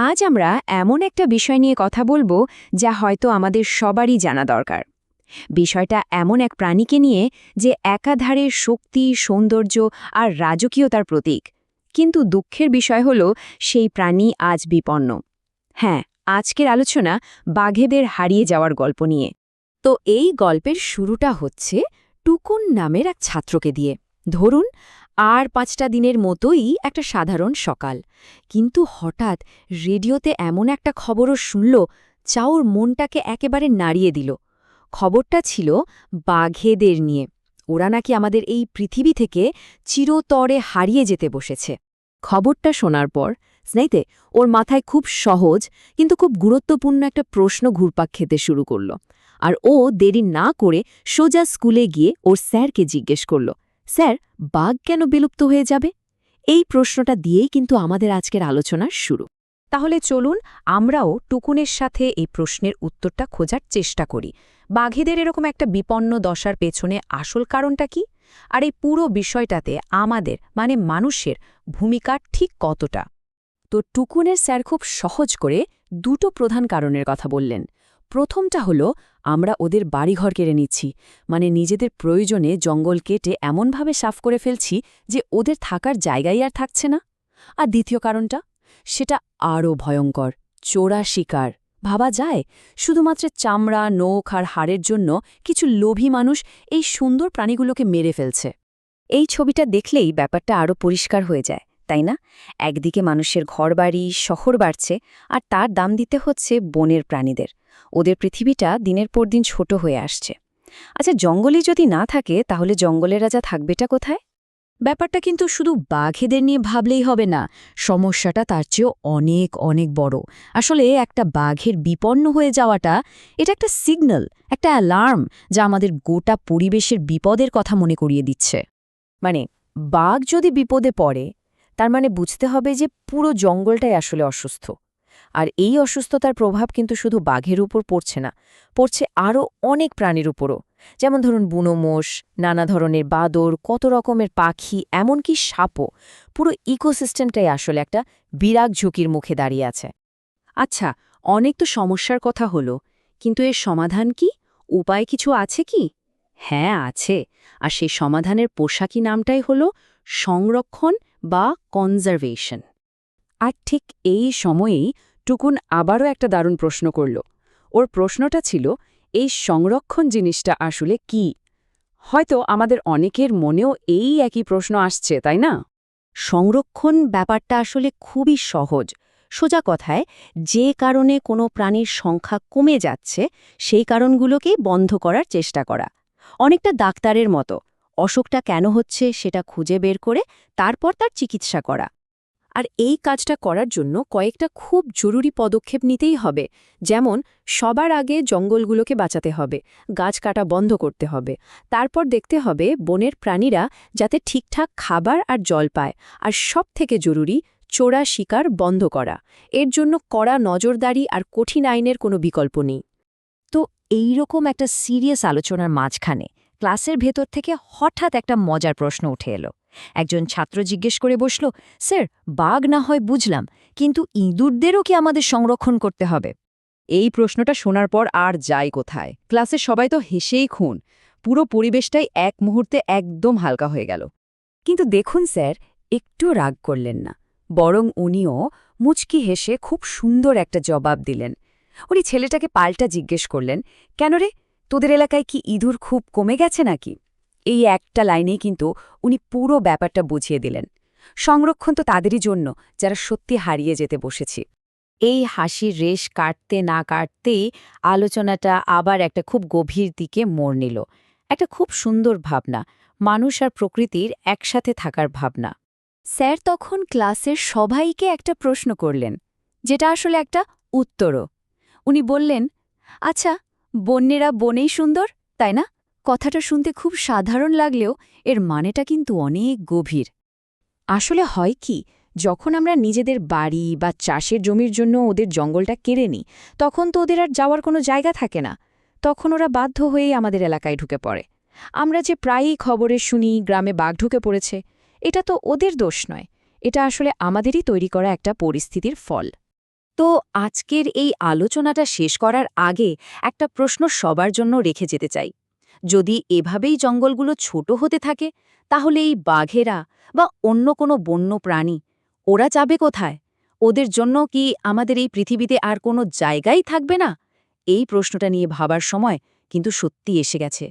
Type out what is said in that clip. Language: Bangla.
আজ আমরা এমন একটা বিষয় নিয়ে কথা বলবো যা হয়তো আমাদের সবারই জানা দরকার। বিষয়টা এমন এক প্রাণীকে নিয়ে যে একাধারে শক্তি, সৌন্দর্য আর রাজকীয়তার প্রতীক। কিন্তু দুঃখের বিষয় হল সেই প্রাণী আজ বিপন্ন। হ্যাঁ, আজকের আলোচনা বাঘেদের হারিয়ে যাওয়ার গল্প নিয়ে। তো এই গল্পের শুরুটা হচ্ছে টুকুন নামের এক ছাত্রকে দিয়ে। ধরুন আর ৫টা দিনের মতোই একটা সাধারণ সকাল, কিন্তু হঠাৎ রেডিওতে এমন একটা খবরও শুনল যা ওর মনটাকে একেবারে নাড়িয়ে দিল। খবরটা ছিল বাঘেদের নিয়ে। ওরা নাকি আমাদের এই পৃথিবী থেকে চিরতরে হারিয়ে যেতে বসেছে। খবরটা শোনার পর স্নেহিতে ওর মাথায় খুব সহজ কিন্তু খুব গুরুত্বপূর্ণ একটা প্রশ্ন ঘুরপাক খেতে শুরু করল। আর ও দেরি না করে সোজা স্কুলে গিয়ে ওর স্যারকে জিজ্ঞেস করল, স্যার, বাঘ কেন বিলুপ্ত হয়ে যাবে? এই প্রশ্নটা দিয়েই কিন্তু আমাদের আজকের আলোচনার শুরু। তাহলে চলুন আমরাও টুকুনের সাথে এই প্রশ্নের উত্তরটা খোঁজার চেষ্টা করি। বাঘেদের এরকম একটা বিপন্ন দশার পেছনে আসল কারণটা কি? আর এই পুরো বিষয়টাতে আমাদের মানে মানুষের ভূমিকা ঠিক কতটা? তো টুকুনের স্যার খুব সহজ করে দুটো প্রধান কারণের কথা বললেন। প্রথমটা হলো আমরা ওদের বাড়িঘর কেড়ে নিচ্ছি, মানে নিজেদের প্রয়োজনে জঙ্গল কেটে এমনভাবে সাফ করে ফেলছি যে ওদের থাকার জায়গাই আর থাকছে না। আর দ্বিতীয় কারণটা, সেটা আরও ভয়ঙ্কর, চোরা শিকার। ভাবা যায়, শুধুমাত্র চামড়া, নখ আর হাড়ের জন্য কিছু লোভী মানুষ এই সুন্দর প্রাণীগুলোকে মেরে ফেলছে। এই ছবিটা দেখলেই ব্যাপারটা আরও পরিষ্কার হয়ে যায়, তাই না? একদিকে মানুষের ঘরবাড়ি, শহর বাড়ছে, আর তার দাম দিতে হচ্ছে বনের প্রাণীদের। ওদের পৃথিবীটা দিনের পর দিন ছোট হয়ে আসছে। আচ্ছা, জঙ্গলই যদি না থাকে তাহলে জঙ্গলের রাজা থাকবেটা কোথায়? ব্যাপারটা কিন্তু শুধু বাঘেদের নিয়ে ভাবলেই হবে না, সমস্যাটা তার চেয়েও অনেক অনেক বড়। আসলে একটা বাঘের বিপন্ন হয়ে যাওয়াটা এটা একটা সিগন্যাল, একটা অ্যালার্ম, যা আমাদের গোটা পরিবেশের বিপদের কথা মনে করিয়ে দিচ্ছে। মানে বাঘ যদি বিপদে পড়ে, তার মানে বুঝতে হবে যে পুরো জঙ্গলটাই আসলে অসুস্থ। আর এই অসুস্থতার প্রভাব কিন্তু শুধু বাঘের উপর পড়ছে না, পড়ছে আরও অনেক প্রাণীর উপরও। যেমন ধরুন বুনো মোষ, নানা ধরনের বাদর, কত রকমের পাখি, এমনকি সাপও। পুরো ইকোসিস্টেমটাই আসলে একটা বিরাট ঝুঁকির মুখে দাঁড়িয়ে আছে। আচ্ছা, অনেক তো সমস্যার কথা হলো, কিন্তু এর সমাধান কি? উপায় কিছু আছে কি? হ্যাঁ, আছে। আর সেই সমাধানের পোশাকি নামটাই হলো সংরক্ষণ বা কনজারভেশন। আর ঠিক এই সময়েই টুকুন আবারও একটা দারুণ প্রশ্ন করল। ওর প্রশ্নটা ছিল, এই সংরক্ষণ জিনিসটা আসলে কি? হয়তো আমাদের অনেকের মনেও এই একই প্রশ্ন আসছে, তাই না? সংরক্ষণ ব্যাপারটা আসলে খুবই সহজ। সোজা কথায়, যে কারণে কোনো প্রাণীর সংখ্যা কমে যাচ্ছে সেই কারণগুলোকেই বন্ধ করার চেষ্টা করা। অনেকটা ডাক্তারের মতো, অসুখটা কেন হচ্ছে সেটা খুঁজে বের করে তারপর তার চিকিৎসা করা। আর এই কাজটা করার জন্য কয়েকটা খুব জরুরি পদক্ষেপ নিতেই হবে। যেমন সবার আগে জঙ্গলগুলোকে বাঁচাতে হবে, গাছ কাটা বন্ধ করতে হবে। তারপর দেখতে হবে বনের প্রাণীরা যাতে ঠিকঠাক খাবার আর জল পায়। আর সবথেকে জরুরি, চোরা শিকার বন্ধ করা। এর জন্য কড়া নজরদারি আর কঠিন আইনের কোনো বিকল্প নেই। তো এইরকম একটা সিরিয়াস আলোচনার মাঝখানে ক্লাসের ভেতর থেকে হঠাৎ একটা মজার প্রশ্ন উঠে এলো। একজন ছাত্র জিজ্ঞেস করে বসল, স্যার, বাঘ না হয় বুঝলাম, কিন্তু ইঁদুরদেরও কি আমাদের সংরক্ষণ করতে হবে? এই প্রশ্নটা শোনার পর আর যায় কোথায়, ক্লাসের সবাই তো হেসেই খুন। পুরো পরিবেশটাই এক মুহূর্তে একদম হালকা হয়ে গেল। কিন্তু দেখুন স্যার একটু রাগ করলেন না, বরং উনিও মুচকি হেসে খুব সুন্দর একটা জবাব দিলেন। উনি ছেলেটাকে পাল্টা জিজ্ঞেস করলেন, কেন রে, তোদের এলাকায় কি ইঁদুর খুব কমে গেছে নাকি? এই একটা লাইনেই কিন্তু উনি পুরো ব্যাপারটা বুঝিয়ে দিলেন। সংরক্ষণ তো তাদেরই জন্য যারা সত্যি হারিয়ে যেতে বসেছি। এই হাসির রেশ কাটতে না কাটতেই আলোচনাটা আবার একটা খুব গভীর দিকে মোড় নিল। একটা খুব সুন্দর ভাবনা, মানুষ আর প্রকৃতির একসাথে থাকার ভাবনা। স্যার তখন ক্লাসের সবাইকে একটা প্রশ্ন করলেন, যেটা আসলে একটা উত্তরও। উনি বললেন, আচ্ছা, বন্যেরা বনেই সুন্দর, তাই না? কথাটা শুনতে খুব সাধারণ লাগলেও এর মানেটা কিন্তু অনেক গভীর। আসলে হয় কি, যখন আমরা নিজেদের বাড়ি বা চাষের জমির জন্য ওদের জঙ্গলটা কেড়ে নিই, তখন তো ওদের আর যাওয়ার কোনো জায়গা থাকে না। তখন ওরা বাধ্য হয়েই আমাদের এলাকায় ঢুকে পড়ে। আমরা যে প্রায়ই খবরে শুনি গ্রামে বাঘ ঢুকে পড়েছে, এটা তো ওদের দোষ নয়, এটা আসলে আমাদেরই তৈরি করা একটা পরিস্থিতির ফল। তো আজকের এই আলোচনাটা শেষ করার আগে একটা প্রশ্ন সবার জন্য রেখে যেতে চাই। যদি এভাবেই জঙ্গলগুলো ছোট হতে থাকে, তাহলে এই বাঘেরা বা অন্য কোনো বন্য প্রাণী ওরা যাবে কোথায়? ওদের জন্য কি আমাদের এই পৃথিবীতে আর কোনো জায়গাই থাকবে না? এই প্রশ্নটা নিয়ে ভাবার সময় কিন্তু সত্যি এসে গেছে।